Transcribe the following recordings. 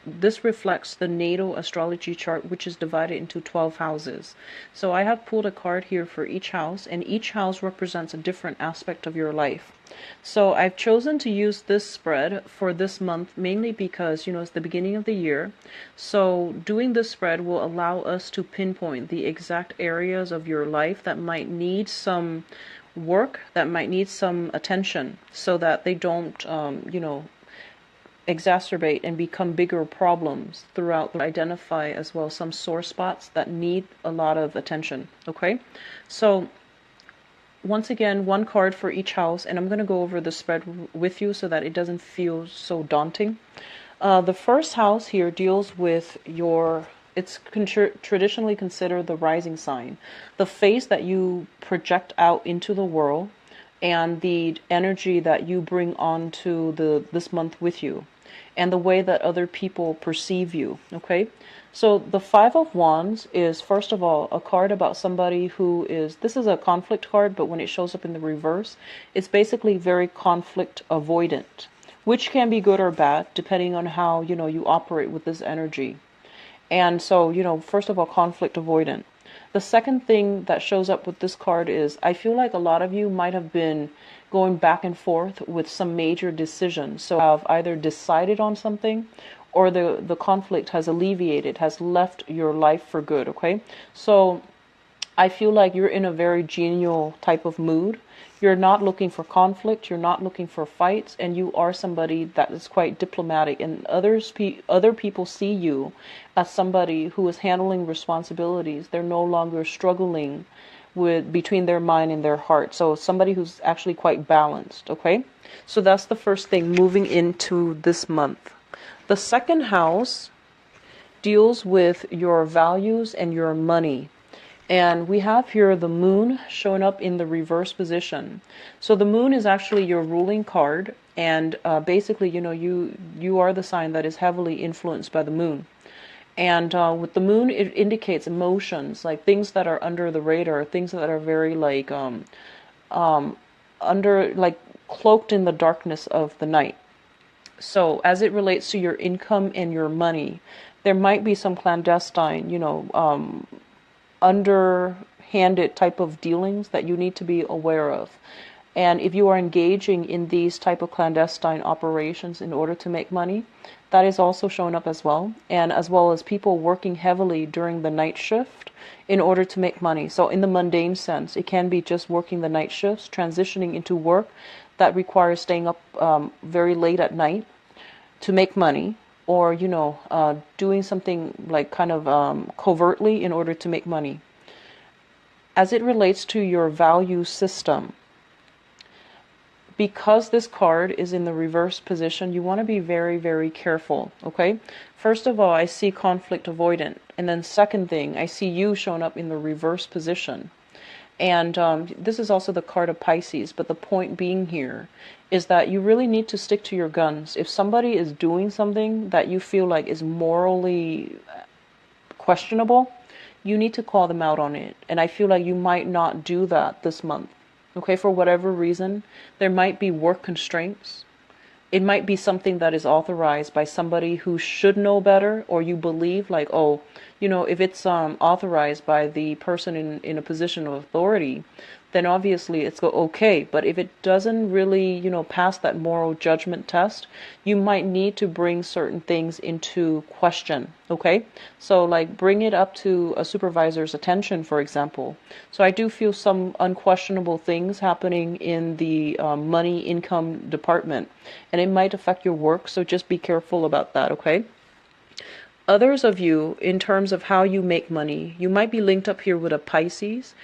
This reflects the natal astrology chart, which is divided into 12 houses. So I have pulled a card here for each house, and each house represents a different aspect of your life. So I've chosen to use this spread for this month mainly because, it's the beginning of the year. So doing this spread will allow us to pinpoint the exact areas of your life that might need some work, that might need some attention, so that they don't, exacerbate and become bigger problems throughout. Identify as well some sore spots that need a lot of attention. Okay, so once again, one card for each house, and I'm going to go over the spread with you so that it doesn't feel so daunting. The first house here deals with it's traditionally considered the rising sign, the face that you project out into the world, and the energy that you bring onto this month with you, and the way that other people perceive you. Okay, so the Five of Wands is, first of all, a card about somebody who is, this is a conflict card, but when it shows up in the reverse, it's basically very conflict avoidant, which can be good or bad depending on how you operate with this energy. And so, first of all, conflict avoidant. The second thing that shows up with this card is, I feel like a lot of you might have been going back and forth with some major decisions. So have either decided on something, or the conflict has alleviated, has left your life for good. Okay, so I feel like you're in a very genial type of mood. You're not looking for conflict, you're not looking for fights, and you are somebody that is quite diplomatic, and other people see you as somebody who is handling responsibilities. They're no longer struggling with between their mind and their heart. So somebody who's actually quite balanced. Okay, so that's the first thing moving into this month. The second house deals with your values and your money. And we have here the moon showing up in the reverse position. So the moon is actually your ruling card. And basically, you are the sign that is heavily influenced by the moon. And with the moon, it indicates emotions, like things that are under the radar, things that are very like under, like cloaked in the darkness of the night. So as it relates to your income and your money, there might be some clandestine, underhanded type of dealings that you need to be aware of. And if you are engaging in these type of clandestine operations in order to make money, that is also showing up as well. And as well as people working heavily during the night shift in order to make money. So in the mundane sense, it can be just working the night shifts, transitioning into work that requires staying up very late at night to make money, or doing something like kind of covertly in order to make money. As it relates to your value system, because this card is in the reverse position, you want to be very, very careful. Okay, first of all, I see conflict avoidant, and then second thing, I see you showing up in the reverse position. And this is also the card of Pisces, but the point being here is that you really need to stick to your guns. If somebody is doing something that you feel like is morally questionable, you need to call them out on it. And I feel like you might not do that this month. Okay, for whatever reason, there might be work constraints. It might be something that is authorized by somebody who should know better, or you believe like, oh, if it's authorized by the person in a position of authority, then obviously it's okay. But if it doesn't really, pass that moral judgment test, you might need to bring certain things into question. Okay, so like bring it up to a supervisor's attention, for example. So I do feel some unquestionable things happening in the money income department, and it might affect your work. So just be careful about that. Okay. Others of you, in terms of how you make money, you might be linked up here with a Pisces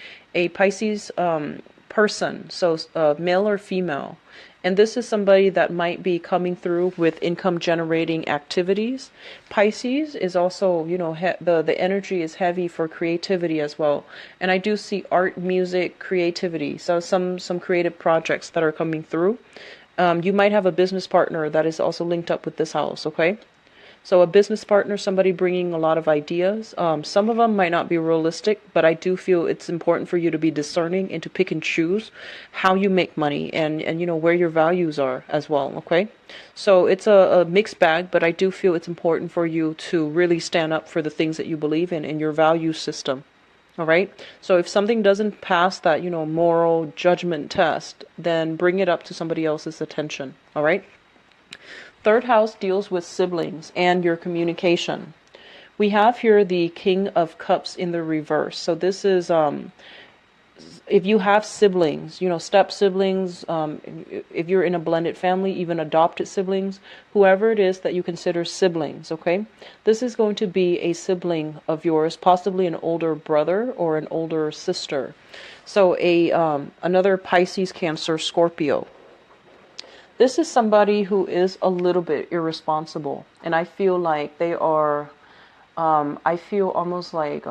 person, so male or female. And this is somebody that might be coming through with income generating activities. Pisces is also, the energy is heavy for creativity as well. And I do see art, music, creativity. So some creative projects that are coming through. You might have a business partner that is also linked up with this house, okay? So a business partner, somebody bringing a lot of ideas. Some of them might not be realistic, but I do feel it's important for you to be discerning and to pick and choose how you make money and where your values are as well, okay? So it's a mixed bag, but I do feel it's important for you to really stand up for the things that you believe in your value system. All right. So if something doesn't pass that, moral judgment test, then bring it up to somebody else's attention. All right. Third house deals with siblings and your communication. We have here the King of Cups in the reverse. So this is if you have siblings, step siblings, if you're in a blended family, even adopted siblings, whoever it is that you consider siblings, okay? This is going to be a sibling of yours, possibly an older brother or an older sister. So another Pisces, Cancer, Scorpio. This is somebody who is a little bit irresponsible, and I feel like they are, I feel almost like,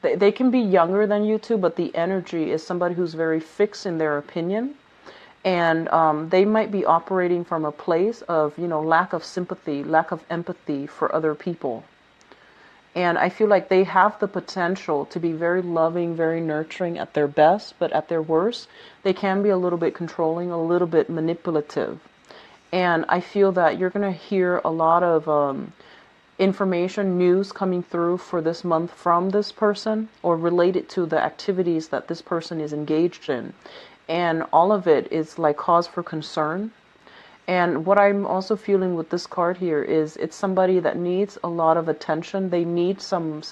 they can be younger than you two, but the energy is somebody who's very fixed in their opinion. And they might be operating from a place of, lack of sympathy, lack of empathy for other people. And I feel like they have the potential to be very loving, very nurturing at their best, but at their worst, they can be a little bit controlling, a little bit manipulative. And I feel that you're going to hear a lot of information, news coming through for this month from this person or related to the activities that this person is engaged in. And all of it is like cause for concern. And what I'm also feeling with this card here is it's somebody that needs a lot of attention. They need some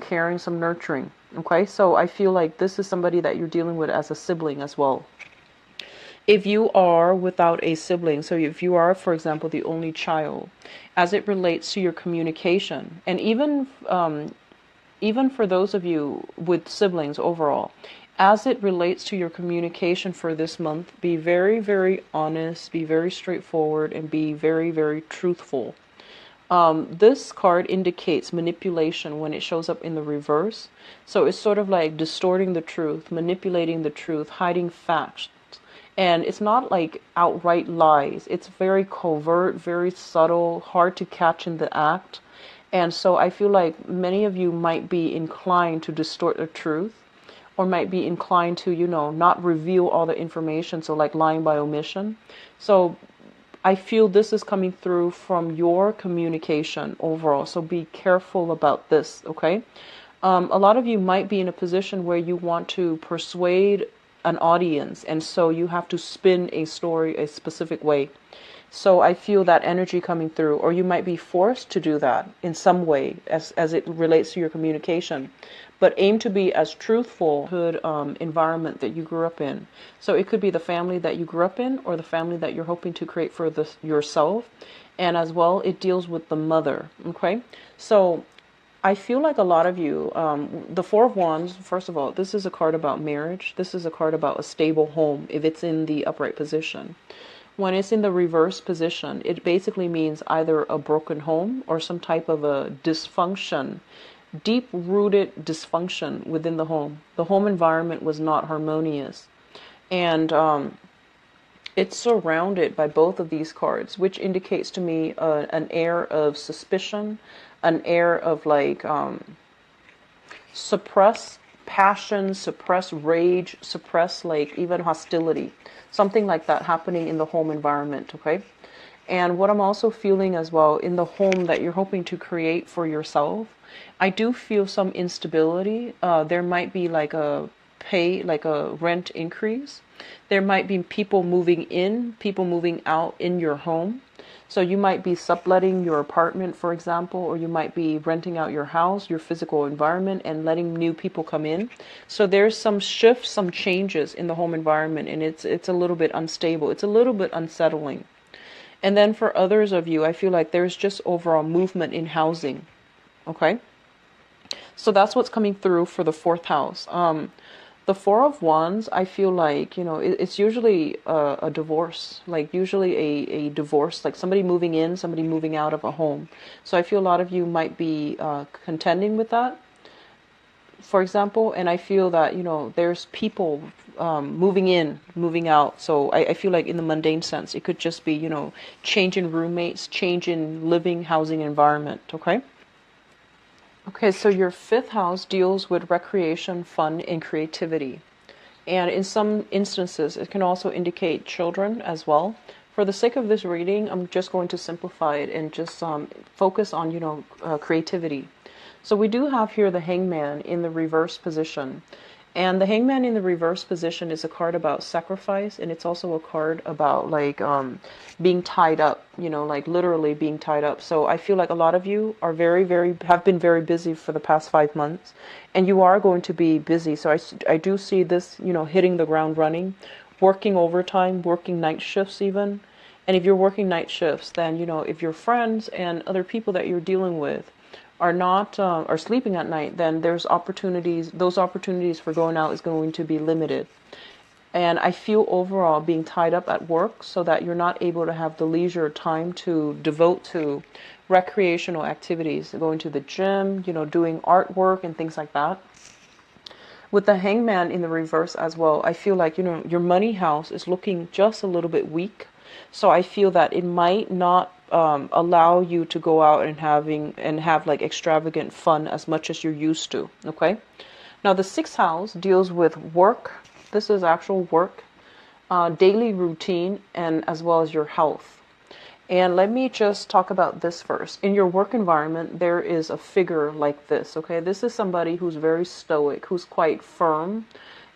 caring, some nurturing. Okay, so I feel like this is somebody that you're dealing with as a sibling as well. If you are without a sibling, so if you are, for example, the only child, as it relates to your communication, and even for those of you with siblings overall, as it relates to your communication for this month, be very, very honest, be very straightforward, and be very, very truthful. This card indicates manipulation when it shows up in the reverse. So it's sort of like distorting the truth, manipulating the truth, hiding facts. And it's not like outright lies. It's very covert, very subtle, hard to catch in the act. And so I feel like many of you might be inclined to distort the truth, or might be inclined to, not reveal all the information. So like lying by omission. So I feel this is coming through from your communication overall. So be careful about this, okay? A lot of you might be in a position where you want to persuade an audience, and so you have to spin a story a specific way. So I feel that energy coming through, or you might be forced to do that in some way as it relates to your communication. But aim to be as truthful environment that you grew up in. So it could be the family that you grew up in, or the family that you're hoping to create for yourself. And as well, it deals with the mother. Okay, so I feel like a lot of you, the Four of Wands, first of all, this is a card about marriage. This is a card about a stable home if it's in the upright position. When it's in the reverse position, it basically means either a broken home or some type of a dysfunction, deep-rooted dysfunction within the home. The home environment was not harmonious. And it's surrounded by both of these cards, which indicates to me an air of suspicion, an air of like suppress passion, suppress rage, suppress like even hostility, something like that happening in the home environment, okay? And what I'm also feeling as well in the home that you're hoping to create for yourself, I do feel some instability. There might be like a rent increase. There might be people moving in, people moving out in your home. So you might be subletting your apartment, for example, or you might be renting out your house, your physical environment, and letting new people come in. So there's some shifts, some changes in the home environment, and it's a little bit unstable. It's a little bit unsettling. And then for others of you, I feel like there's just overall movement in housing. Okay? So that's what's coming through for the fourth house. The Four of Wands, I feel like, it's usually a divorce, like usually a divorce, like somebody moving in, somebody moving out of a home. So I feel a lot of you might be contending with that. for example, and I feel that, there's people moving in, moving out. So I feel like in the mundane sense, it could just be, change in roommates, change in living, housing environment. Okay. Okay, so your fifth house deals with recreation, fun, and creativity. And in some instances, it can also indicate children as well. For the sake of this reading, I'm just going to simplify it and just focus on, creativity. So we do have here the Hangman in the reverse position. And the Hangman in the reverse position is a card about sacrifice, and it's also a card about like being tied up, like literally being tied up. So I feel like a lot of you are have been very busy for the past 5 months, and you are going to be busy. So I do see this, hitting the ground running, working overtime, working night shifts even. And if you're working night shifts, then, if your friends and other people that you're dealing with are not are sleeping at night, then there's opportunities. Those opportunities for going out is going to be limited. And I feel overall being tied up at work so that you're not able to have the leisure time to devote to recreational activities, going to the gym, doing artwork and things like that. With the Hangman in the reverse as well, I feel like, your money house is looking just a little bit weak. So I feel that it might not allow you to go out and have like extravagant fun as much as you're used to. Okay. Now the sixth house deals with work. This is actual work, daily routine, and as well as your health. And let me just talk about this first. In your work environment, there is a figure like this. Okay. This is somebody who's very stoic, who's quite firm,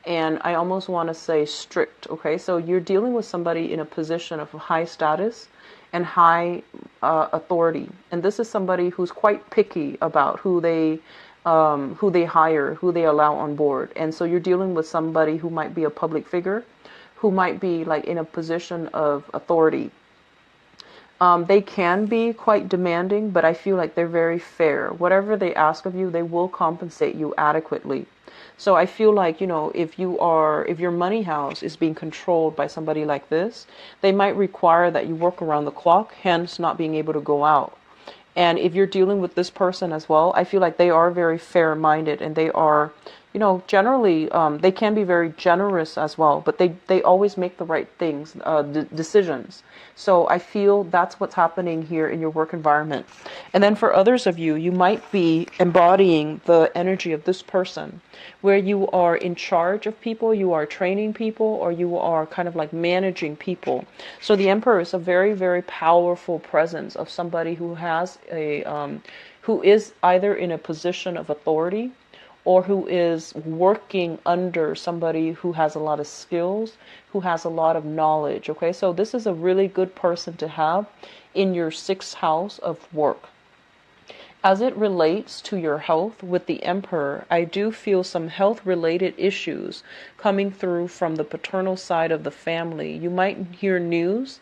and I almost want to say strict. Okay. So you're dealing with somebody in a position of high status and high authority, and this is somebody who's quite picky about who they hire, who they allow on board. And so you're dealing with somebody who might be a public figure, who might be like in a position of authority. They can be quite demanding, but I feel like they're very fair. Whatever they ask of you, they will compensate you adequately. So I feel like, if your money house is being controlled by somebody like this, they might require that you work around the clock, hence not being able to go out. And if you're dealing with this person as well, I feel like they are very fair-minded, and they are, generally, they can be very generous as well, but they always make the right things, decisions. So I feel that's what's happening here in your work environment. And then for others of you, you might be embodying the energy of this person, where you are in charge of people, you are training people, or you are kind of like managing people. So the Emperor is a very, very powerful presence of somebody who has who is either in a position of authority, or who is working under somebody who has a lot of skills, who has a lot of knowledge. Okay, so this is a really good person to have in your sixth house of work. As it relates to your health with the Emperor, I do feel some health-related issues coming through from the paternal side of the family. You might hear news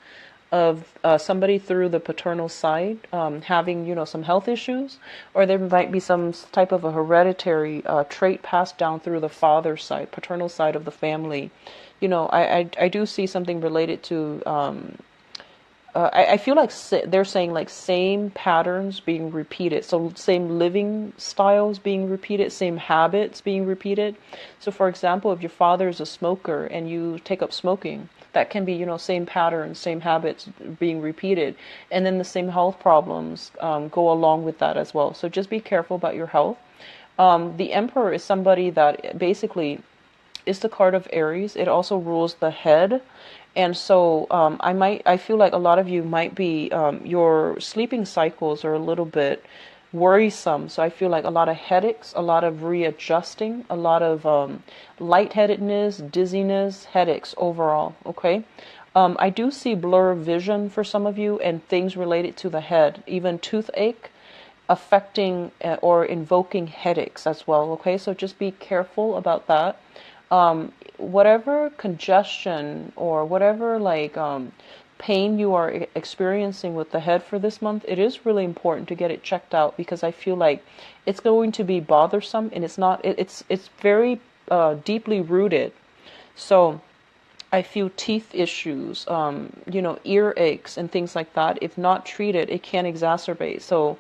of somebody through the paternal side having, some health issues, or there might be some type of a hereditary trait passed down through the father's side, paternal side of the family. I do see something related to I feel like they're saying like same patterns being repeated. So same living styles being repeated, same habits being repeated. So for example, if your father is a smoker and you take up smoking, that can be, same patterns, same habits being repeated. And then the same health problems go along with that as well. So just be careful about your health. The Emperor is somebody that basically is the card of Aries. It also rules the head. And so I feel like a lot of you might be, your sleeping cycles are a little bit worrisome. So I feel like a lot of headaches, a lot of readjusting, a lot of lightheadedness, dizziness, headaches overall. Okay. I do see blur vision for some of you and things related to the head, even toothache affecting or invoking headaches as well. Okay. So just be careful about that. Whatever congestion or whatever pain you are experiencing with the head for this month, it is really important to get it checked out, because I feel like it's going to be bothersome, and it's very deeply rooted. So I feel teeth issues, ear aches and things like that. If not treated, it can exacerbate. So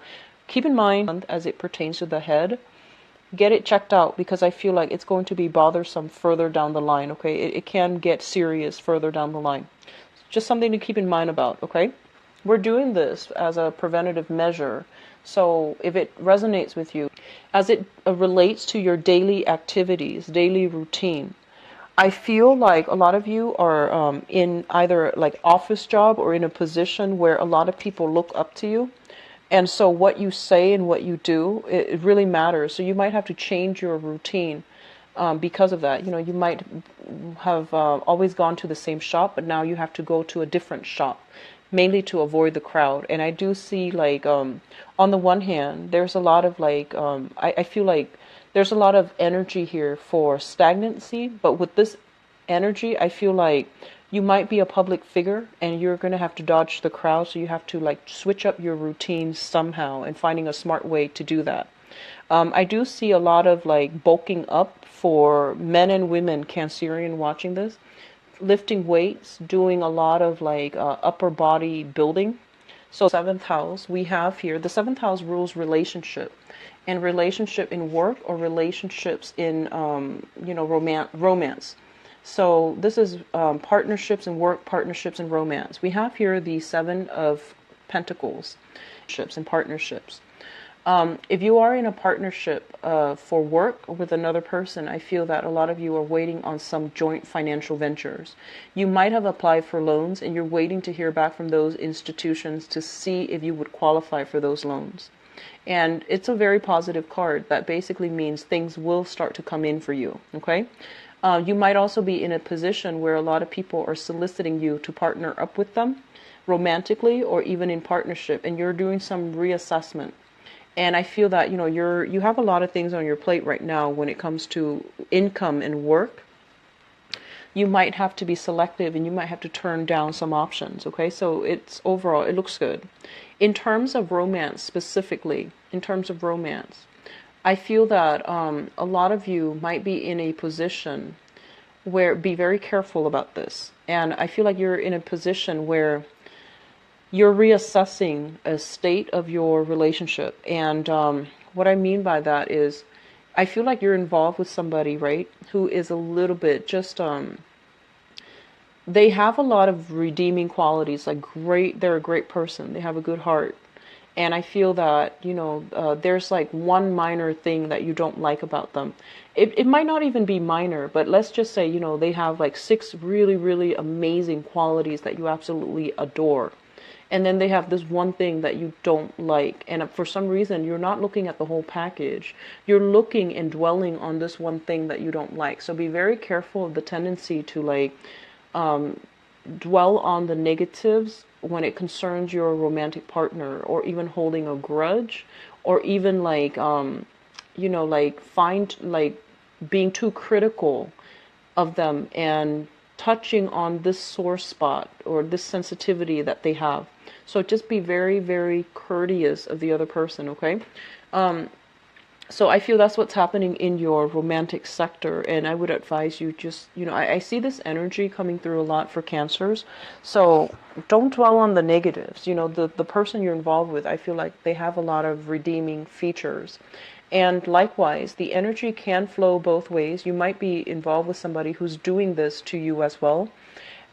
keep in mind as it pertains to the head. get it checked out, because I feel like it's going to be bothersome further down the line, okay? It can get serious further down the line. Just something to keep in mind about, okay? We're doing this as a preventative measure. So if it resonates with you, as it relates to your daily activities, daily routine, I feel like a lot of you are in either like office job or in a position where a lot of people look up to you. And so what you say and what you do, it really matters. So you might have to change your routine because of that. You know, you might have always gone to the same shop, but now you have to go to a different shop, mainly to avoid the crowd. And I do see like, on the one hand, there's a lot of like, I feel like there's a lot of energy here for stagnancy, but with this energy, I feel like you might be a public figure and you're going to have to dodge the crowd. So you have to like switch up your routine somehow, and finding a smart way to do that. I do see a lot of like bulking up for men and women Cancerian watching this, lifting weights, doing a lot of like upper body building. So seventh house, we have here, the seventh house rules relationship, and relationship in work or relationships in, romance. So this is partnerships in work, partnerships in romance. We have here the Seven of Pentacles, partnerships and partnerships. If you are in a partnership for work with another person, I feel that a lot of you are waiting on some joint financial ventures. You might have applied for loans and you're waiting to hear back from those institutions to see if you would qualify for those loans. And it's a very positive card that basically means things will start to come in for you, okay? You might also be in a position where a lot of people are soliciting you to partner up with them romantically or even in partnership, and you're doing some reassessment. And I feel that, you have a lot of things on your plate right now when it comes to income and work. You might have to be selective and you might have to turn down some options, okay? So it's overall, it looks good. In terms of romance specifically, I feel that a lot of you might be in a position where, be very careful about this. And I feel like you're in a position where you're reassessing a state of your relationship. And what I mean by that is, I feel like you're involved with somebody, right, who is a little bit just, they have a lot of redeeming qualities, like they're a great person, they have a good heart. And I feel that, there's like one minor thing that you don't like about them. It might not even be minor, but let's just say, they have like 6 really, really amazing qualities that you absolutely adore. And then they have this one thing that you don't like. And for some reason, you're not looking at the whole package. You're looking and dwelling on this one thing that you don't like. So be very careful of the tendency to like dwell on the negatives when it concerns your romantic partner, or even holding a grudge, or even like, being too critical of them and touching on this sore spot or this sensitivity that they have. So just be very, very courteous of the other person, okay? So I feel that's what's happening in your romantic sector, and I would advise you just, I see this energy coming through a lot for Cancers, so don't dwell on the negatives. The person you're involved with, I feel like they have a lot of redeeming features. And likewise, the energy can flow both ways. You might be involved with somebody who's doing this to you as well.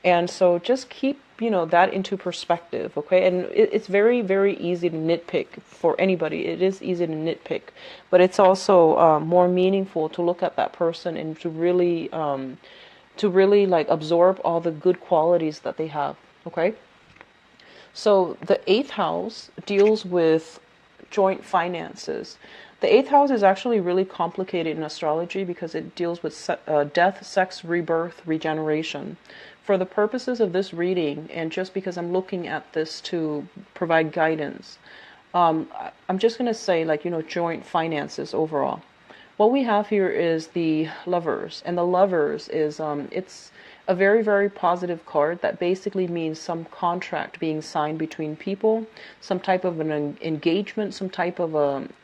And so just keep, that into perspective, okay? And it's very, very easy to nitpick for anybody. It is easy to nitpick. But it's also more meaningful to look at that person and to really like absorb all the good qualities that they have, okay? So the 8th house deals with joint finances. The 8th house is actually really complicated in astrology because it deals with death, sex, rebirth, regeneration. For the purposes of this reading, and just because I'm looking at this to provide guidance, I'm just going to say, like, joint finances overall. What we have here is the Lovers, and the Lovers is, it's a very, very positive card that basically means some contract being signed between people, some type of an engagement, some type of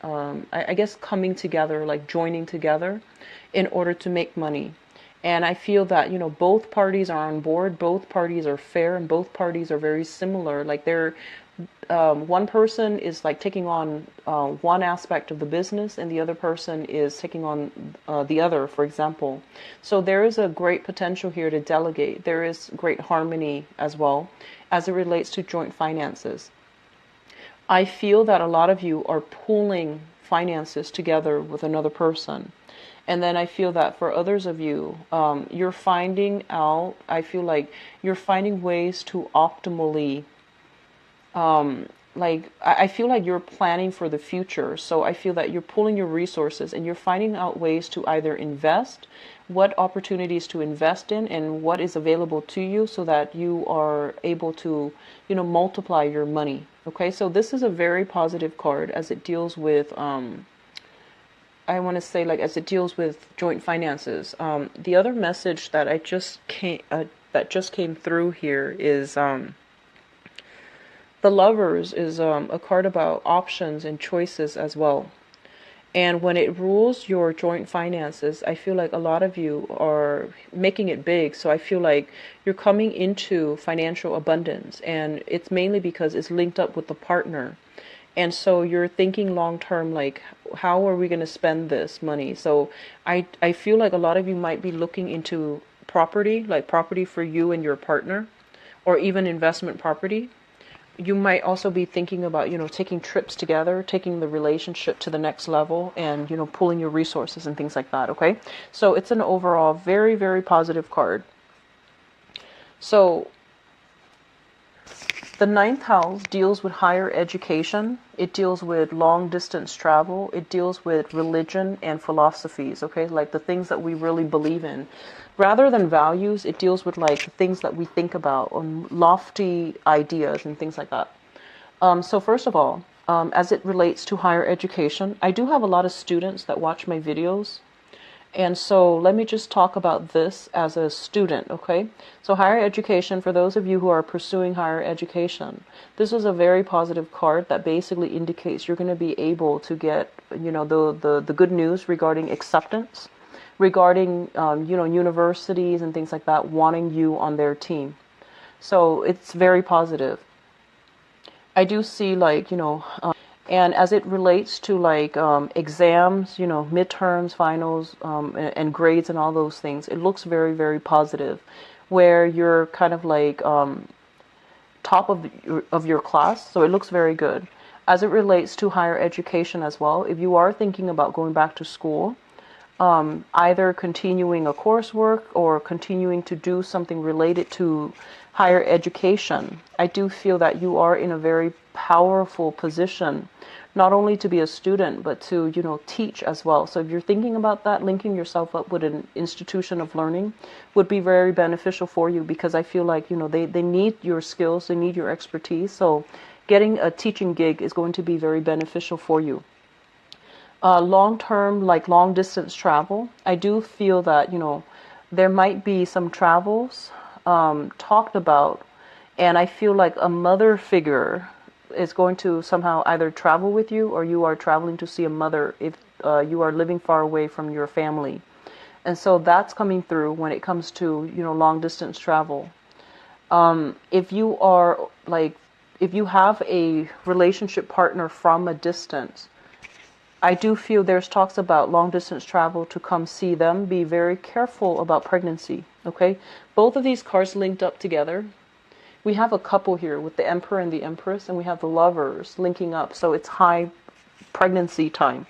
I guess coming together, like joining together in order to make money. And I feel that, both parties are on board, both parties are fair, and both parties are very similar. Like one person is like taking on one aspect of the business, and the other person is taking on the other, for example. So there is a great potential here to delegate. There is great harmony as well as it relates to joint finances. I feel that a lot of you are pooling finances together with another person. And then I feel that for others of you, you're finding out, I feel like you're finding ways to optimally, I feel like you're planning for the future. So I feel that you're pulling your resources and you're finding out ways to either invest, what opportunities to invest in, and what is available to you so that you are able to, multiply your money. Okay, so this is a very positive card as it deals with, I want to say, like, as it deals with joint finances. The other message that just came through here is the Lovers is a card about options and choices as well. And when it rules your joint finances, I feel like a lot of you are making it big. So I feel like you're coming into financial abundance, and it's mainly because it's linked up with the partner. And so you're thinking long term, like, how are we going to spend this money? So I feel like a lot of you might be looking into property, like property for you and your partner, or even investment property. You might also be thinking about, taking trips together, taking the relationship to the next level, and, pulling your resources and things like that, okay? So it's an overall very, very positive card. So the ninth house deals with higher education. It deals with long distance travel. It deals with religion and philosophies, okay? Like the things that we really believe in. Rather than values, it deals with like the things that we think about, lofty ideas and things like that. So first of all, as it relates to higher education, I do have a lot of students that watch my videos. And so let me just talk about this as a student, okay? So higher education, for those of you who are pursuing higher education, this is a very positive card that basically indicates you're going to be able to get, the good news regarding acceptance, regarding, universities and things like that wanting you on their team. So it's very positive. I do see like, and as it relates to like exams, midterms, finals, and grades and all those things, it looks very, very positive, where you're kind of like top of your class. So it looks very good. As it relates to higher education as well, if you are thinking about going back to school, either continuing a coursework or continuing to do something related to higher education, I do feel that you are in a very powerful position, not only to be a student, but to, teach as well. So if you're thinking about that, linking yourself up with an institution of learning would be very beneficial for you, because I feel like, they need your skills, they need your expertise. So getting a teaching gig is going to be very beneficial for you. Long-term, like long-distance travel, I do feel that, there might be some travels talked about, and I feel like a mother figure is going to somehow either travel with you, or you are traveling to see a mother if you are living far away from your family. And so that's coming through when it comes to, long-distance travel. If you have a relationship partner from a distance, I do feel there's talks about long distance travel to come see them. Be very careful about pregnancy, okay? Both of these cards linked up together. We have a couple here with the Emperor and the Empress, and we have the Lovers linking up. So it's high pregnancy time.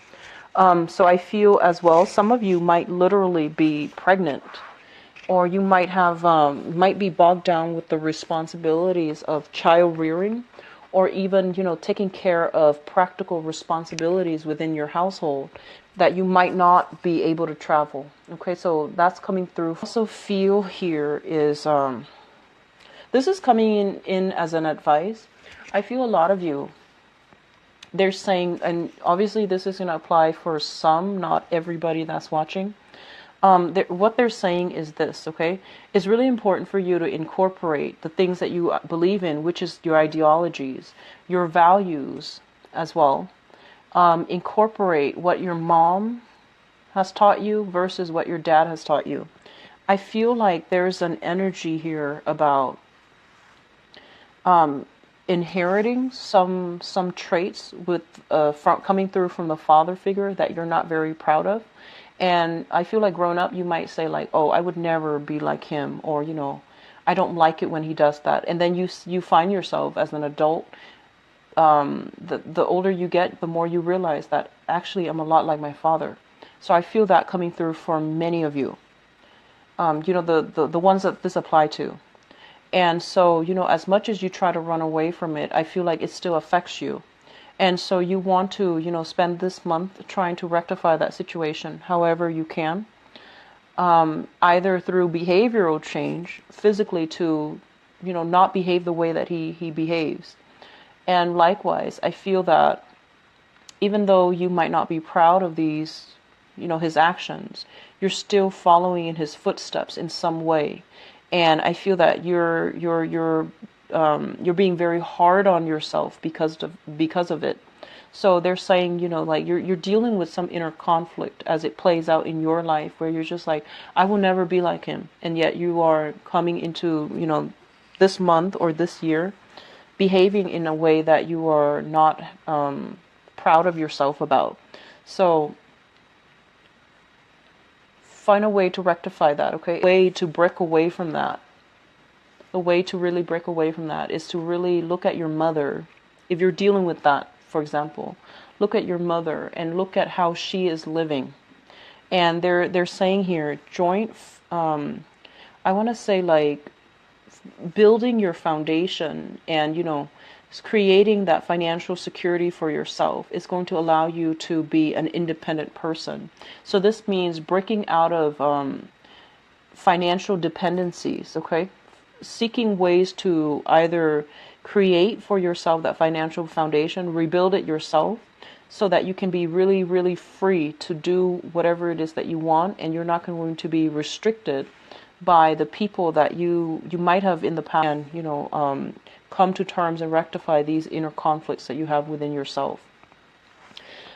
So I feel as well, some of you might literally be pregnant, or you might have, might be bogged down with the responsibilities of child rearing, or even, taking care of practical responsibilities within your household, that you might not be able to travel. Okay, so that's coming through. Also feel here is, this is coming in as an advice. I feel a lot of you, they're saying, and obviously this is going to apply for some, not everybody that's watching. What they're saying is this, okay? It's really important for you to incorporate the things that you believe in, which is your ideologies, your values as well. Incorporate what your mom has taught you versus what your dad has taught you. I feel like there's an energy here about inheriting some traits with coming through from the father figure that you're not very proud of. And I feel like growing up, you might say like, oh, I would never be like him, or, I don't like it when he does that. And then you find yourself as an adult, the older you get, the more you realize that actually I'm a lot like my father. So I feel that coming through for many of you, the ones that this apply to. And so, as much as you try to run away from it, I feel like it still affects you. And so you want to, spend this month trying to rectify that situation however you can, either through behavioral change, physically to, not behave the way that he behaves. And likewise, I feel that even though you might not be proud of these, his actions, you're still following in his footsteps in some way. And I feel that you're being very hard on yourself because of it. So they're saying, like you're dealing with some inner conflict as it plays out in your life, where you're just like, I will never be like him, and yet you are coming into, this month or this year, behaving in a way that you are not proud of yourself about. So find a way to rectify that, okay? A way to break away from that. A way to really break away from that is to really look at your mother. If you're dealing with that, for example, look at your mother and look at how she is living. And they're saying here, I want to say like building your foundation and, creating that financial security for yourself is going to allow you to be an independent person. So this means breaking out of financial dependencies, okay? Seeking ways to either create for yourself that financial foundation, rebuild it yourself, so that you can be really, really free to do whatever it is that you want, and you're not going to be restricted by the people that you might have in the past, and come to terms and rectify these inner conflicts that you have within yourself.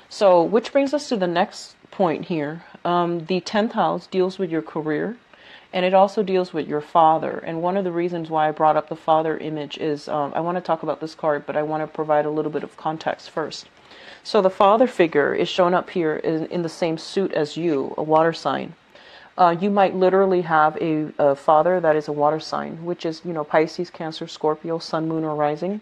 So, which brings us to the next point here. The 10th house deals with your career, and it also deals with your father. And one of the reasons why I brought up the father image is I want to talk about this card, but I want to provide a little bit of context first. So the father figure is shown up here in the same suit as you, a water sign. You might literally have a father that is a water sign, which is, Pisces, Cancer, Scorpio, Sun, Moon, or Rising.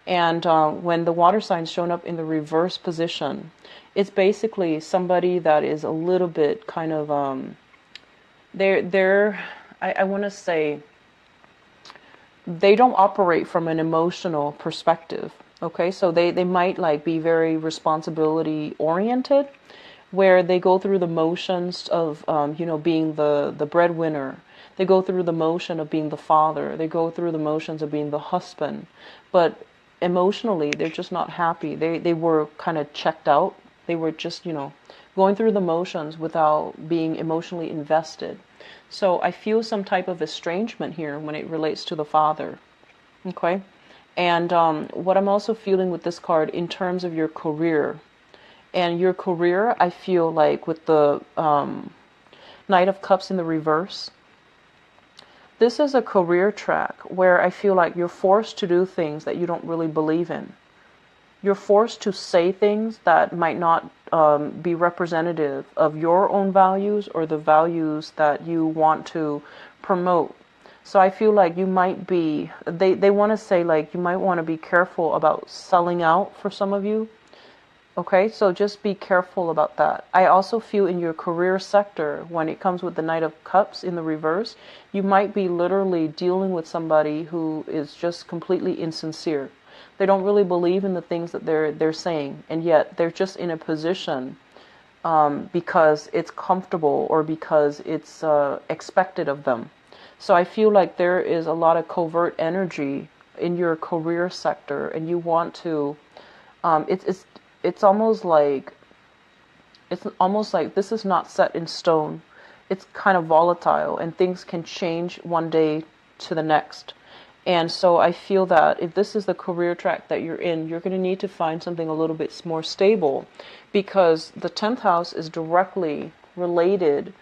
And when the water sign's shown up in the reverse position, it's basically somebody that is a little bit kind of, I want to say, they don't operate from an emotional perspective. Okay, so they might like be very responsibility oriented, where they go through the motions of, being the breadwinner. They go through the motion of being the father. They go through the motions of being the husband. But emotionally, they're just not happy. They were kind of checked out. They were just, going through the motions without being emotionally invested. So I feel some type of estrangement here when it relates to the father. Okay? And what I'm also feeling with this card in terms of your career. And your career, I feel like with the Knight of Cups in the reverse, this is a career track where I feel like you're forced to do things that you don't really believe in. You're forced to say things that might not be representative of your own values or the values that you want to promote. So I feel like you might be, they want to say like you might want to be careful about selling out for some of you. Okay, so just be careful about that. I also feel in your career sector, when it comes with the Knight of Cups in the reverse, you might be literally dealing with somebody who is just completely insincere. They don't really believe in the things that they're saying, and yet they're just in a position because it's comfortable or because it's expected of them. So I feel like there is a lot of covert energy in your career sector, and you want to. It's almost like this is not set in stone. It's kind of volatile, and things can change one day to the next. And so I feel that if this is the career track that you're in, you're going to need to find something a little bit more stable, because the 10th house is directly related.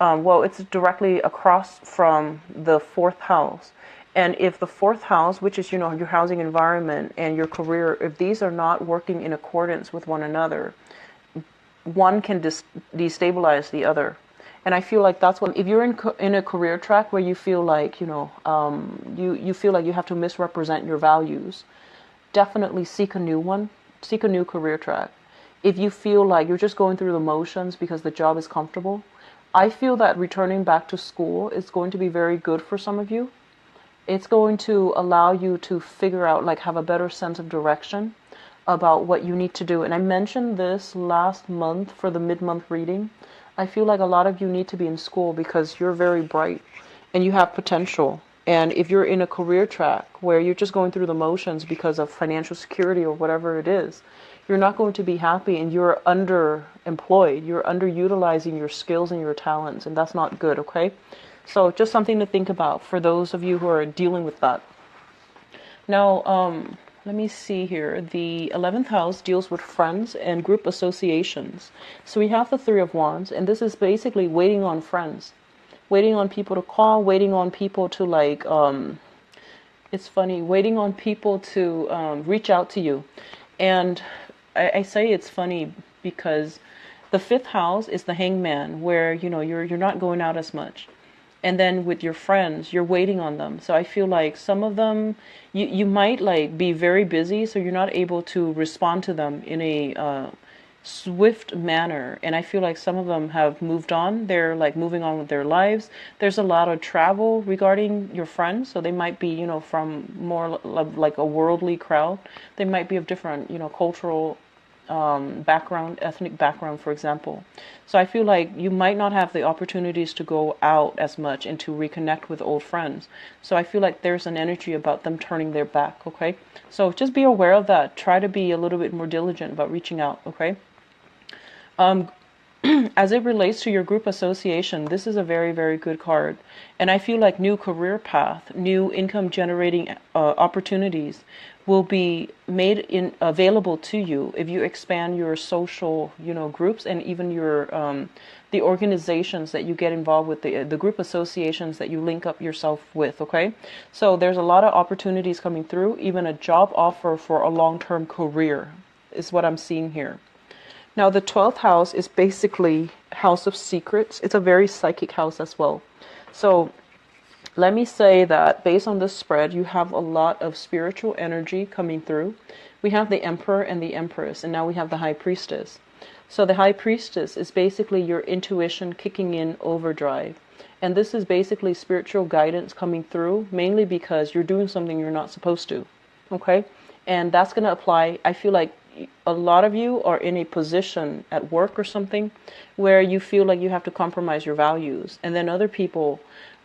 It's directly across from the 4th house. And if the fourth house, which is, your housing environment and your career, if these are not working in accordance with one another, one can destabilize the other. And I feel like that's what, if you're in a career track where you feel like, you feel like you have to misrepresent your values, definitely seek a new one, seek a new career track. If you feel like you're just going through the motions because the job is comfortable, I feel that returning back to school is going to be very good for some of you. It's going to allow you to figure out, like, have a better sense of direction about what you need to do. And I mentioned this last month for the mid-month reading. I feel like a lot of you need to be in school because you're very bright and you have potential. And if you're in a career track where you're just going through the motions because of financial security or whatever it is, you're not going to be happy and you're underemployed. You're underutilizing your skills and your talents, and that's not good, okay? So just something to think about for those of you who are dealing with that. Now, let me see here. The 11th house deals with friends and group associations. So we have the Three of Wands, and this is basically waiting on friends. Waiting on people to call, waiting on people to, like, it's funny, waiting on people to reach out to you. And I say it's funny because the 5th house is the Hangman, where, you're not going out as much. And then with your friends, you're waiting on them. So I feel like some of them, you might, like, be very busy, so you're not able to respond to them in a swift manner. And I feel like some of them have moved on. They're, like, moving on with their lives. There's a lot of travel regarding your friends. So they might be, from more like a worldly crowd. They might be of different, cultural background, ethnic background, for example. So I feel like you might not have the opportunities to go out as much and to reconnect with old friends. So I feel like there's an energy about them turning their back, okay? So just be aware of that. Try to be a little bit more diligent about reaching out, okay? As it relates to your group association, this is a very, very good card. And I feel like new career path, new income generating opportunities will be made available to you if you expand your social, groups, and even your the organizations that you get involved with, the group associations that you link up yourself with, okay? So there's a lot of opportunities coming through, even a job offer for a long-term career is what I'm seeing here. Now, the 12th house is basically house of secrets. It's a very psychic house as well. So let me say that based on this spread, you have a lot of spiritual energy coming through. We have the Emperor and the Empress, and now we have the High Priestess. So the High Priestess is basically your intuition kicking in overdrive. And this is basically spiritual guidance coming through, mainly because you're doing something you're not supposed to. Okay? And that's going to apply, I feel like, a lot of you are in a position at work or something where you feel like you have to compromise your values. And then other people,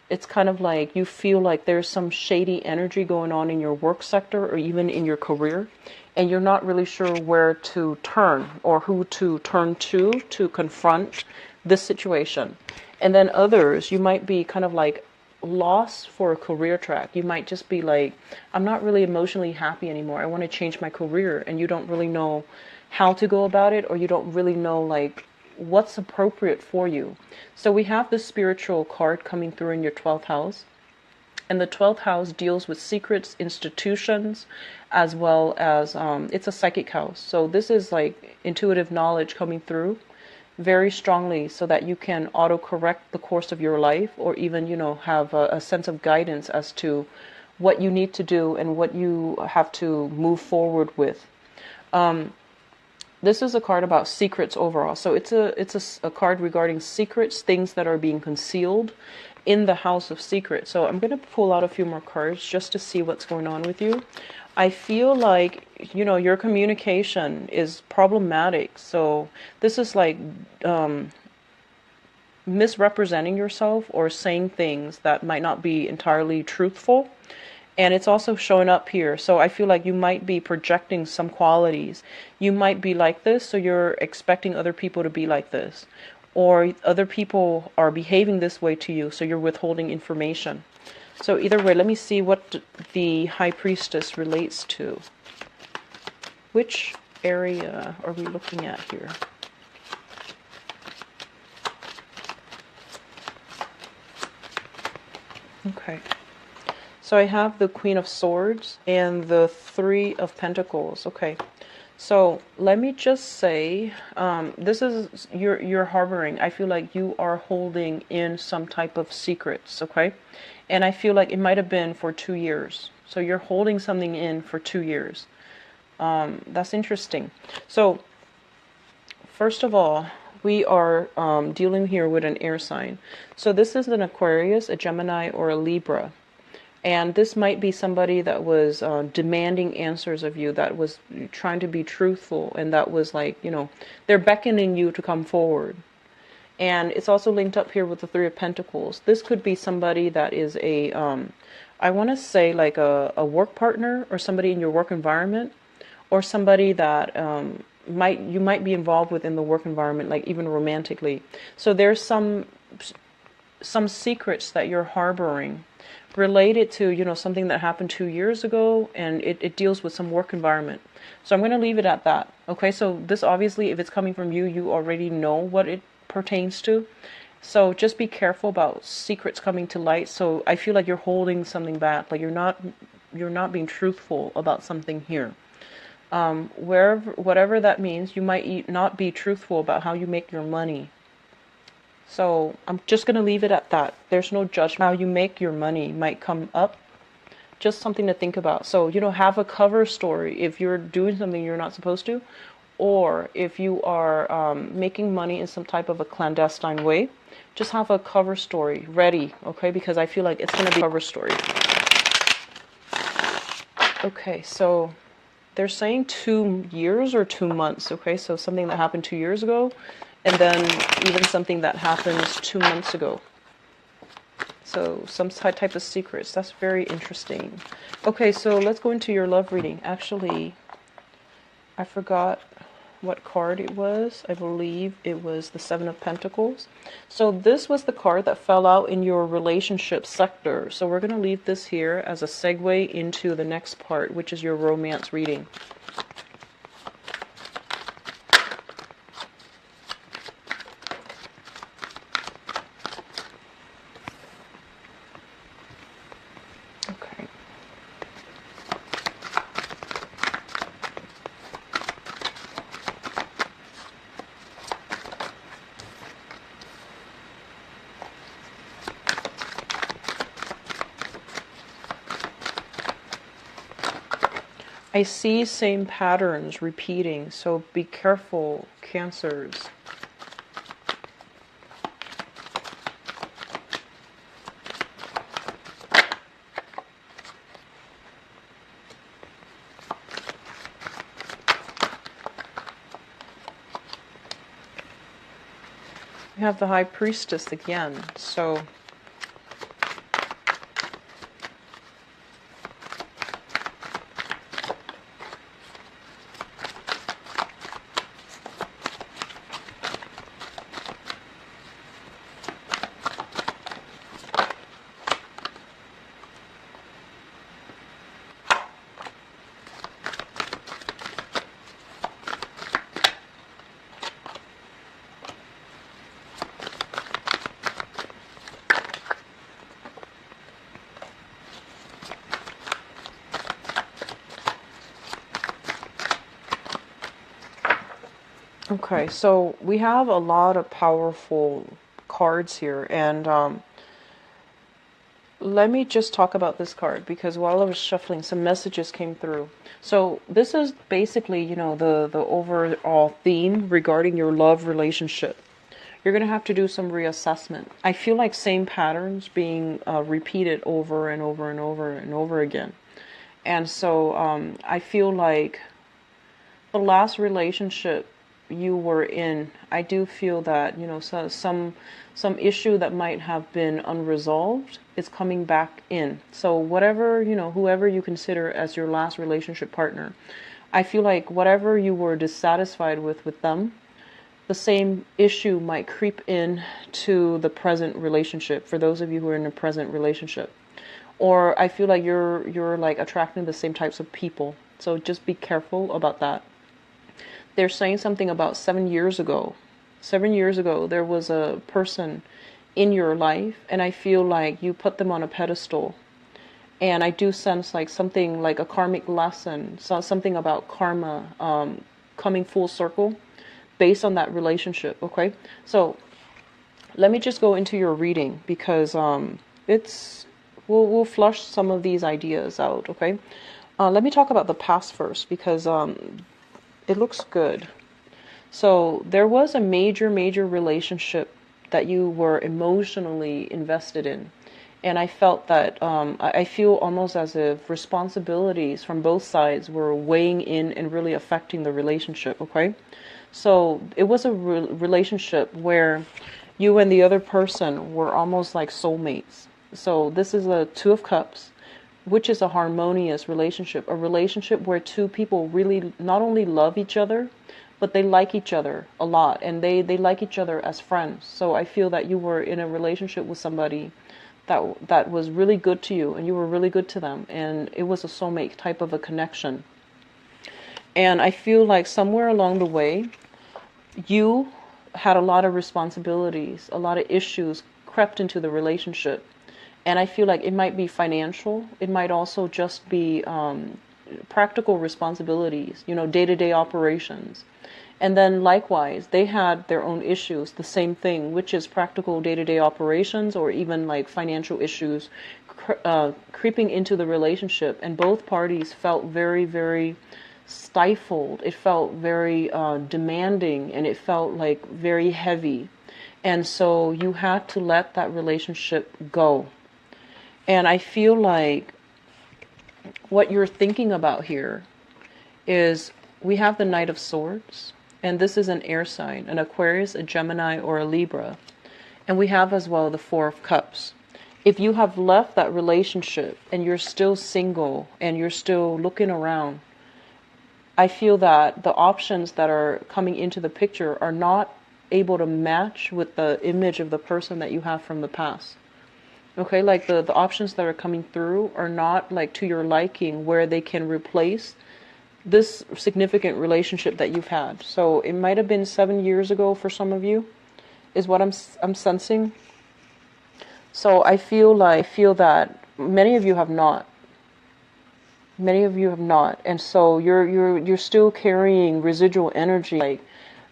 it's kind of like you feel like there's some shady energy going on in your work sector or even in your career. And you're not really sure where to turn or who to turn to confront this situation. And then others, you might be kind of like lost for a career track. You might just be like, I'm not really emotionally happy anymore. I want to change my career. And you don't really know how to go about it, or you don't really know like what's appropriate for you. So we have this spiritual card coming through in your 12th house. And the 12th house deals with secrets, institutions, as well as it's a psychic house. So this is like intuitive knowledge coming through very strongly so that you can auto-correct the course of your life, or even, have a sense of guidance as to what you need to do and what you have to move forward with. This is a card about secrets overall. So it's a card regarding secrets, things that are being concealed in the house of secrets. So I'm going to pull out a few more cards just to see what's going on with you. I feel like, your communication is problematic. So this is like misrepresenting yourself or saying things that might not be entirely truthful. And it's also showing up here. So I feel like you might be projecting some qualities. You might be like this, so you're expecting other people to be like this. Or other people are behaving this way to you, so you're withholding information. So either way, let me see what the High Priestess relates to. Which area are we looking at here? Okay. So I have the Queen of Swords and the Three of Pentacles. Okay. So let me just say, this is you're harboring. I feel like you are holding in some type of secrets, okay? And I feel like it might have been for 2 years. So you're holding something in for 2 years. That's interesting. So first of all, we are dealing here with an air sign. So this is an Aquarius, a Gemini, or a Libra. And this might be somebody that was demanding answers of you, that was trying to be truthful, and that was like, they're beckoning you to come forward. And it's also linked up here with the Three of Pentacles. This could be somebody that is I want to say like a work partner, or somebody in your work environment, or somebody that you might be involved with in the work environment, like even romantically. So there's some secrets that you're harboring related to, something that happened 2 years ago, and it deals with some work environment. So I'm going to leave it at that. Okay, so this obviously, if it's coming from you, you already know what it pertains to. So just be careful about secrets coming to light. So I feel like you're holding something back, like you're not being truthful about something here. Whatever that means, you might not be truthful about how you make your money. So I'm just going to leave it at that. There's no judgment. How you make your money might come up. Just something to think about. So, have a cover story if you're doing something you're not supposed to, or if you are making money in some type of a clandestine way. Just have a cover story ready, okay? Because I feel like it's going to be a cover story. Okay, so they're saying 2 years or 2 months, okay? So something that happened 2 years ago, and then even something that happens 2 months ago. So some type of secrets. That's very interesting. Okay, so let's go into your love reading. Actually, I forgot what card it was. I believe it was the Seven of Pentacles. So this was the card that fell out in your relationship sector. So we're going to leave this here as a segue into the next part, which is your romance reading. I see same patterns repeating, so be careful, Cancers. We have the High Priestess again, so okay, so we have a lot of powerful cards here, and let me just talk about this card, because while I was shuffling, some messages came through. So this is basically, the overall theme regarding your love relationship. You're going to have to do some reassessment. I feel like same patterns being repeated over and over and over and over again. And so I feel like the last relationship you were in, I do feel that, so some issue that might have been unresolved is coming back in. So whatever, whoever you consider as your last relationship partner, I feel like whatever you were dissatisfied with them, the same issue might creep in to the present relationship, for those of you who are in a present relationship. Or I feel like you're like attracting the same types of people. So just be careful about that. They're saying something about 7 years ago. 7 years ago, there was a person in your life, and I feel like you put them on a pedestal. And I do sense like something like a karmic lesson, so something about karma coming full circle based on that relationship. Okay, so let me just go into your reading because it's we'll flush some of these ideas out. Okay, let me talk about the past first because it looks good. So there was a major relationship that you were emotionally invested in. And I felt that I feel almost as if responsibilities from both sides were weighing in and really affecting the relationship, okay? So it was a relationship where you and the other person were almost like soulmates. So this is a Two of Cups, which is a harmonious relationship, a relationship where two people really not only love each other, but they like each other a lot, and they like each other as friends. So I feel that you were in a relationship with somebody that was really good to you, and you were really good to them, and it was a soulmate type of a connection. And I feel like somewhere along the way, you had a lot of responsibilities, a lot of issues crept into the relationship. And I feel like it might be financial. It might also just be practical responsibilities, day-to-day operations. And then likewise, they had their own issues, the same thing, which is practical day-to-day operations or even like financial issues creeping into the relationship. And both parties felt very, very stifled. It felt very demanding, and it felt like very heavy. And so you had to let that relationship go. And I feel like what you're thinking about here is we have the Knight of Swords, and this is an air sign, an Aquarius, a Gemini, or a Libra. And we have as well the Four of Cups. If you have left that relationship and you're still single and you're still looking around, I feel that the options that are coming into the picture are not able to match with the image of the person that you have from the past. Okay, like the options that are coming through are not like to your liking where they can replace this significant relationship that you've had. So it might have been 7 years ago for some of you, is what I'm sensing. So I feel that many of you have not. Many of you have not, and so you're still carrying residual energy, like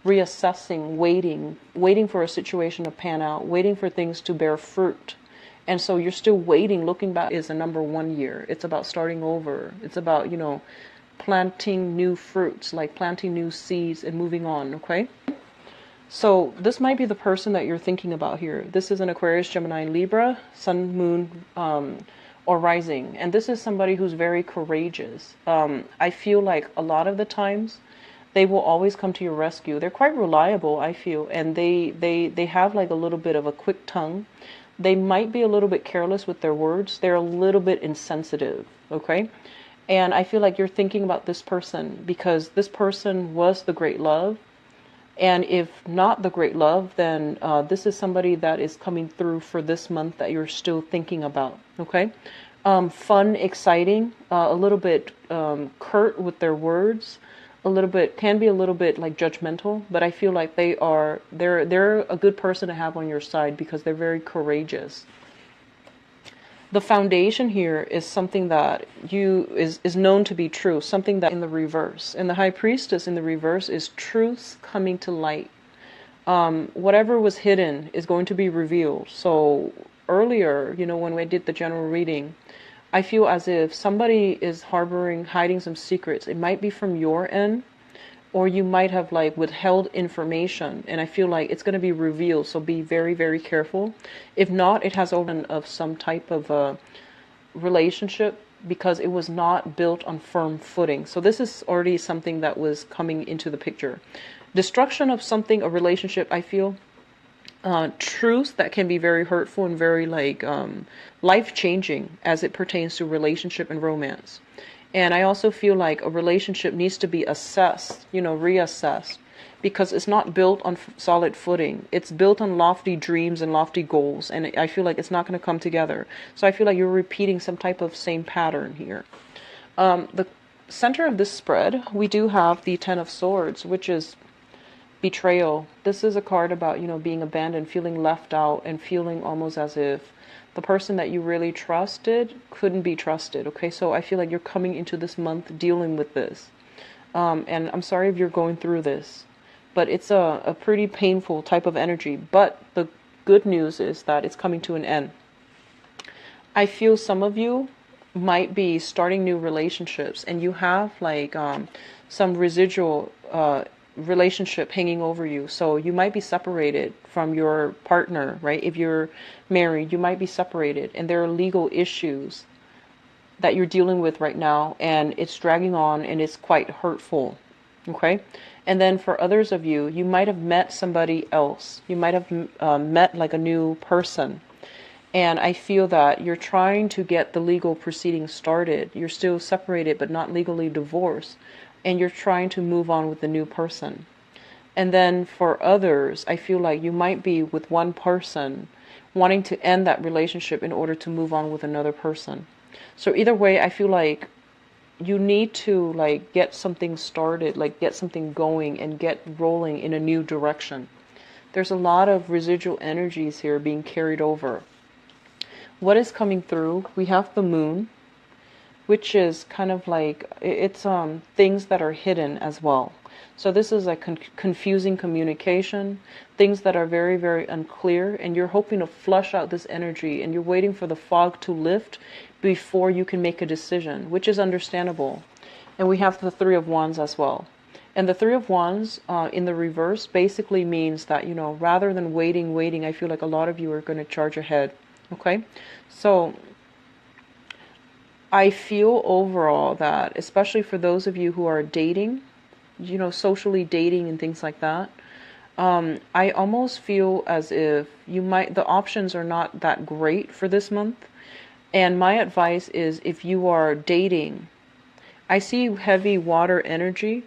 reassessing, waiting for a situation to pan out, waiting for things to bear fruit. And so you're still waiting. Looking back is a number 1 year. It's about starting over. It's about, planting new fruits, like planting new seeds and moving on, okay? So this might be the person that you're thinking about here. This is an Aquarius, Gemini, Libra, Sun, Moon, or Rising. And this is somebody who's very courageous. I feel like a lot of the times they will always come to your rescue. They're quite reliable, I feel, and they have like a little bit of a quick tongue. They might be a little bit careless with their words. They're a little bit insensitive, okay? And I feel like you're thinking about this person because this person was the great love. And if not the great love, then this is somebody that is coming through for this month that you're still thinking about, okay? Fun, exciting, a little bit curt with their words, can be a little bit like judgmental, but I feel like they're a good person to have on your side because they're very courageous. The foundation here is something that is known to be true, something that in the reverse. And the High Priestess in the reverse is truths coming to light. Whatever was hidden is going to be revealed. So earlier, when we did the general reading, I feel as if somebody is hiding some secrets. It might be from your end, or you might have like withheld information, and I feel like it's going to be revealed. So be very, very careful. If not, it has origin of some type of a relationship because it was not built on firm footing. So this is already something that was coming into the picture. Destruction of something, a relationship, I feel. Truths that can be very hurtful and very like life-changing as it pertains to relationship and romance. And I also feel like a relationship needs to be assessed, reassessed, because it's not built on solid footing. It's built on lofty dreams and lofty goals, and I feel like it's not going to come together. So I feel like you're repeating some type of same pattern here. The center of this spread, we do have the Ten of Swords, which is betrayal. This is a card about, being abandoned, feeling left out, and feeling almost as if The person that you really trusted couldn't be trusted. Okay, so I feel like you're coming into this month dealing with this. And I'm sorry if you're going through this, but it's a pretty painful type of energy. But the good news is that it's coming to an end. I feel some of you might be starting new relationships, and you have like some residual relationship hanging over you. So you might be separated from your partner, right? If you're married, you might be separated, and there are legal issues that you're dealing with right now, and it's dragging on, and it's quite hurtful. Okay? And then for others of you, you might have met somebody else. You might have met like a new person. And I feel that you're trying to get the legal proceedings started. You're still separated, but not legally divorced. And you're trying to move on with the new person. And then for others, I feel like you might be with one person wanting to end that relationship in order to move on with another person. So either way, I feel like you need to like get something started, like get something going and get rolling in a new direction. There's a lot of residual energies here being carried over. What is coming through? We have the moon, which is kind of like, it's things that are hidden as well. So this is like confusing communication, things that are very, very unclear, and you're hoping to flush out this energy, and you're waiting for the fog to lift before you can make a decision, which is understandable. And we have the Three of Wands as well. And the Three of Wands in the reverse basically means that, you know, rather than waiting, I feel like a lot of you are going to charge ahead. Okay, so I feel overall that, especially for those of you who are dating, you know, socially dating and things like that, I almost feel as if the options are not that great for this month. And my advice is, if you are dating, I see heavy water energy,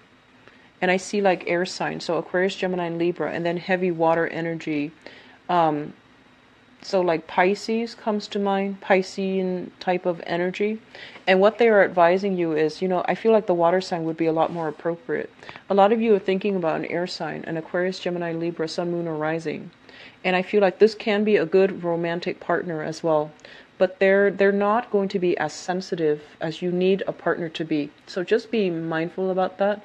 and I see like air signs, so Aquarius, Gemini, and Libra, and then heavy water energy. So like Pisces comes to mind, Piscean type of energy. And what they are advising you is, you know, I feel like the water sign would be a lot more appropriate. A lot of you are thinking about an air sign, an Aquarius, Gemini, Libra, Sun, Moon, or Rising. And I feel like this can be a good romantic partner as well. But they're not going to be as sensitive as you need a partner to be. So just be mindful about that.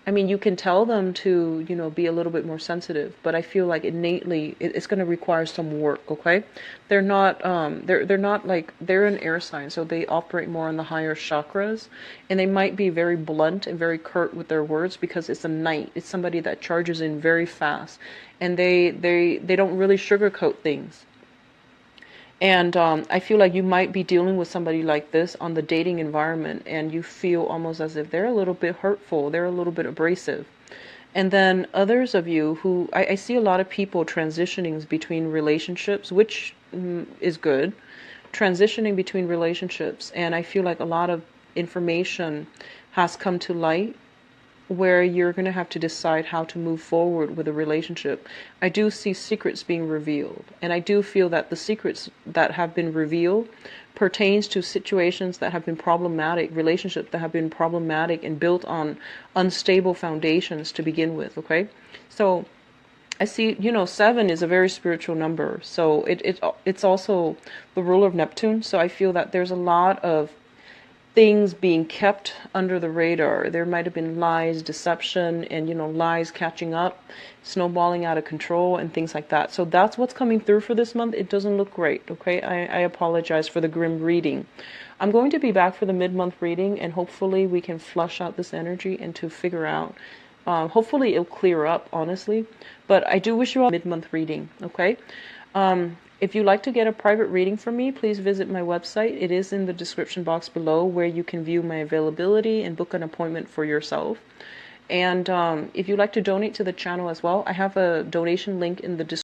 I mean, you can tell them to, you know, be a little bit more sensitive, but I feel like innately it's going to require some work. Okay, they're not they're not like, they're an air sign, so they operate more on the higher chakras, and they might be very blunt and very curt with their words because it's a knight. It's somebody that charges in very fast, and they don't really sugarcoat things. And I feel like you might be dealing with somebody like this on the dating environment, and you feel almost as if they're a little bit hurtful, they're a little bit abrasive. And then others of you who, I see a lot of people transitioning between relationships, which is good, transitioning between relationships. And I feel like a lot of information has come to light where you're going to have to decide how to move forward with a relationship. I do see secrets being revealed, and I do feel that the secrets that have been revealed pertains to situations that have been problematic, relationships that have been problematic and built on unstable foundations to begin with. Okay, so I see, you know, 7 is a very spiritual number, so it's also the ruler of Neptune. So I feel that there's a lot of things being kept under the radar. There might have been lies, deception, and, you know, lies catching up, snowballing out of control, and things like that. So that's what's coming through for this month. It doesn't look great, okay? I apologize for the grim reading. I'm going to be back for the mid-month reading, and hopefully we can flush out this energy and to figure out, hopefully it'll clear up, honestly. But I do wish you all a mid-month reading, okay? If you'd like to get a private reading from me, please visit my website. It is in the description box below, where you can view my availability and book an appointment for yourself. And if you'd like to donate to the channel as well, I have a donation link in the description.